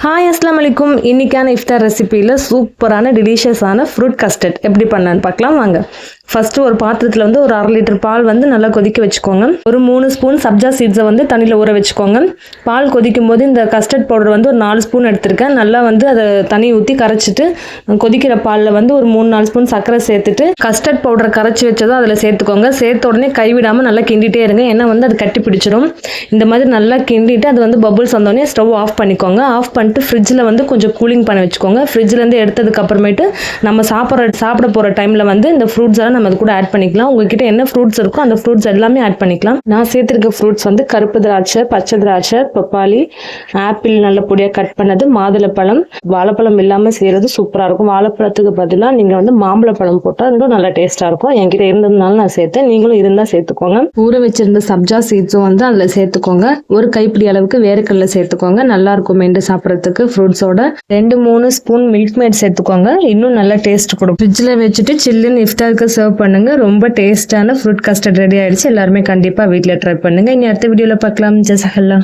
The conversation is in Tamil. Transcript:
ஹாய் அஸ்லாம் வலைக்கும். இன்றைக்கான இஃப்தார் ரெசிப்பியில் சூப்பரான டெலிஷியஸான ஃப்ரூட் கஸ்டர்ட் எப்படி பண்ணலான்னு பார்க்கலாம் வாங்க. ஃபஸ்ட்டு ஒரு பாத்திரத்தில் வந்து ஒரு 1/2 லிட்டர் பால் வந்து நல்லா கொதிக்க வச்சுக்கோங்க. ஒரு 3 ஸ்பூன் சப்ஜா சீட்ஸை வந்து தண்ணியில் ஊற வச்சுக்கோங்க. பால் கொதிக்கும் போது இந்த கஸ்டர்ட் பவுடர் வந்து ஒரு 4 ஸ்பூன் எடுத்திருக்கேன். நல்லா வந்து அதை தண்ணி ஊற்றி கரைச்சிட்டு கொதிக்கிற பாலில் வந்து ஒரு 3-4 ஸ்பூன் சர்க்கரை சேர்த்துட்டு கஸ்டர்ட் பவுடரை கரைச்சி வச்சதும் அதில் சேர்த்துக்கோங்க. சேர்த்த உடனே கைவிடாமல் நல்லா கிண்டிகிட்டே இருங்க, ஏன்னா வந்து அது கட்டி பிடிச்சிடும். இந்த மாதிரி நல்லா கிண்டிட்டு அது வந்து பபுள்ஸ் வந்தோடனே ஸ்டவ் ஆஃப் பண்ணிக்கோங்க. ஆஃப் பண்ணிட்டு ஃப்ரிட்ஜில் வந்து கொஞ்சம் கூலிங் பண்ண வச்சுக்கோங்க. ஃப்ரிட்ஜிலேருந்து எடுத்ததுக்கு அப்புறமேட்டு நம்ம சாப்பிட போகிற டைமில் வந்து இந்த ஃப்ரூட்ஸ் எல்லாம் நம்ம அது கூட ஆட் பண்ணிக்கலாம். உங்ககிட்ட என்ன ஃப்ரூட்ஸ் இருக்கோ அந்த ஃப்ரூட்ஸ் எல்லாமே ஆட் பண்ணிக்கலாம். நான் சேர்த்துருக்க ஃப்ரூட்ஸ் வந்து கருப்பு திராட்சை, பச்சை திராட்சை, பப்பாளி, ஆப்பிள் நல்ல பொடியாக கட் பண்ணது, மாதுளப்பழம். வாழைப்பழம் இல்லாமல் செய்கிறது சூப்பராக இருக்கும். வாழைப்பழத்துக்கு பதிலாக நீங்கள் வந்து மாம்பழப்பழம் போட்டால் இன்னும் நல்லா டேஸ்ட்டாக இருக்கும். என்கிட்ட இருந்ததுனால நான் சேர்த்தேன், நீங்களும் இருந்தால் சேர்த்துக்கோங்க. ஊற வச்சிருந்த சப்ஜா சீட்ஸும் வந்து அதில் சேர்த்துக்கோங்க. ஒரு கைப்பிடி அளவுக்கு வேர்க்கடலை சேர்த்துக்கோங்க, நல்லா இருக்கும் மெண்டு சாப்பிட்றதுக்கு ஃப்ரூட்ஸோட. 2-3 ஸ்பூன் மில்க் மேட் சேர்த்துக்கோங்க, இன்னும் நல்லா டேஸ்ட் கொடுக்கும். ஃப்ரிட்ஜில் வச்சுட்டு சில்லுன்னு இஃப்தாருக்கு சர்வ் பண்ணுங்க. ரொம்ப டேஸ்டான ஃப்ரூட் கஸ்டர்ட் ரெடி ஆயிடுச்சு. எல்லாருமே கண்டிப்பாக வீட்டில் ட்ரை பண்ணுங்க. இனி அடுத்த வீடியோவில் பார்க்கலாம். ஜஸகல்லா.